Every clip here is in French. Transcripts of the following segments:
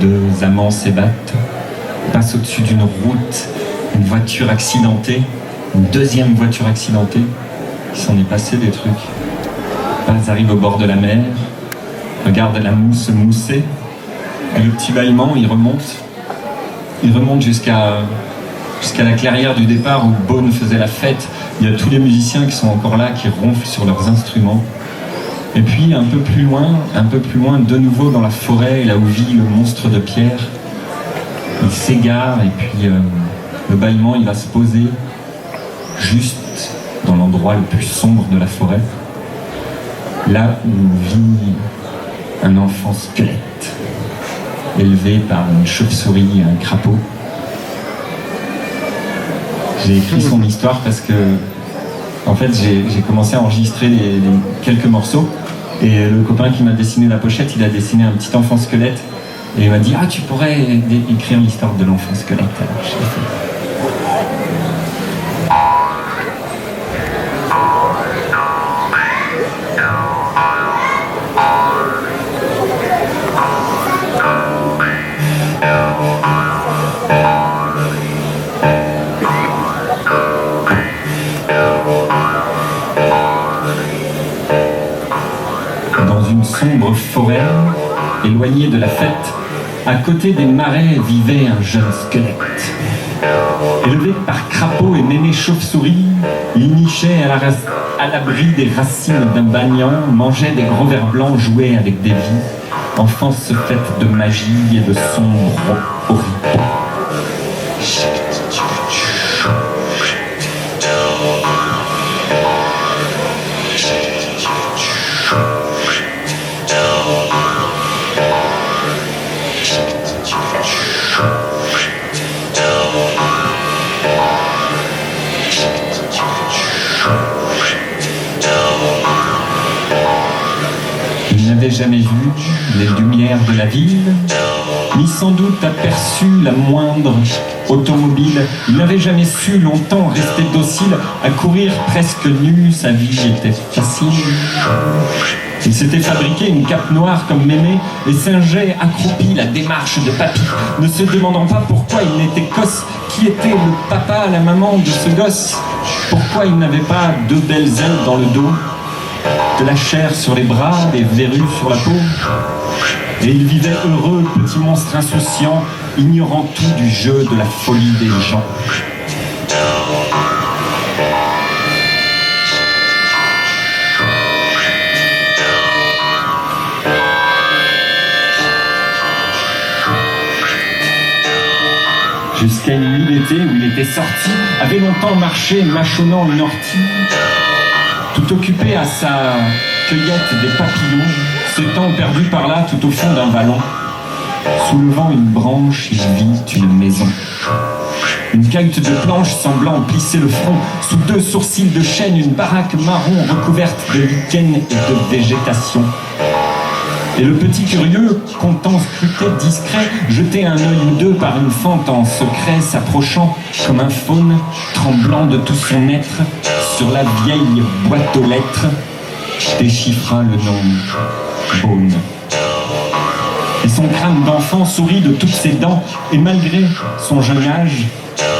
deux amants s'ébattent, passent au-dessus d'une route, une voiture accidentée, une deuxième voiture accidentée. Il s'en est passé des trucs. Paz arrive au bord de la mer, regarde la mousse mousser, et le petit bâillement, il remonte jusqu'à la clairière du départ où Beaune faisait la fête. Il y a tous les musiciens qui sont encore là, qui ronflent sur leurs instruments. Et puis un peu plus loin, de nouveau dans la forêt, là où vit le monstre de pierre, il s'égare et puis le bâillement, il va se poser juste dans l'endroit le plus sombre de la forêt, là où vit un enfant squelette, élevé par une chauve-souris et un crapaud. J'ai écrit son histoire parce que, en fait, j'ai commencé à enregistrer quelques morceaux, et le copain qui m'a dessiné la pochette, il a dessiné un petit enfant squelette, et il m'a dit « Ah, tu pourrais écrire l'histoire de l'enfant squelette ». Alors, je l'ai fait. Dans une sombre forêt, éloignée de la fête, à côté des marais vivait un jeune squelette. Élevé par crapaud et mémé chauve-souris, il nichait à l'abri des racines d'un banyan, mangeait des gros vers blancs, jouait avec des vies, enfance faite de magie et de sombres oripeaux. Il n'avait jamais vu les lumières de la ville, ni sans doute aperçu la moindre automobile. Il n'avait jamais su longtemps rester docile, à courir presque nu, sa vie était facile. Il s'était fabriqué une cape noire comme Mémé et singeait accroupi la démarche de papy, ne se demandant pas pourquoi il n'était qu'os, qui était le papa, la maman de ce gosse, pourquoi il n'avait pas deux belles ailes dans le dos, de la chair sur les bras, des verrues sur la peau. Et il vivait heureux, petit monstre insouciant, ignorant tout du jeu, de la folie des gens. Jusqu'à une nuit d'été où il était sorti, avait longtemps marché, mâchonnant une ortie, tout occupé à sa cueillette des papillons, s'étant perdu par là tout au fond d'un vallon. Soulevant une branche, il vit une maison. Une cahute de planches semblant plisser le front, sous deux sourcils de chêne, une baraque marron recouverte de lichen et de végétation. Et le petit curieux, comptant scruter discret, jeter un œil ou deux par une fente en secret, s'approchant comme un faune, tremblant de tout son être, sur la vieille boîte aux lettres, déchiffra le nom Beaune. Et son crâne d'enfant sourit de toutes ses dents, et malgré son jeune âge,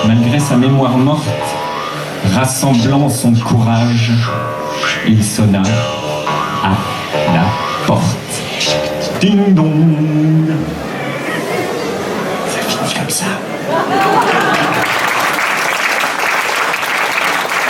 malgré sa mémoire morte, rassemblant son courage, il sonna à la porte. Ding dong. Ça finit comme ça.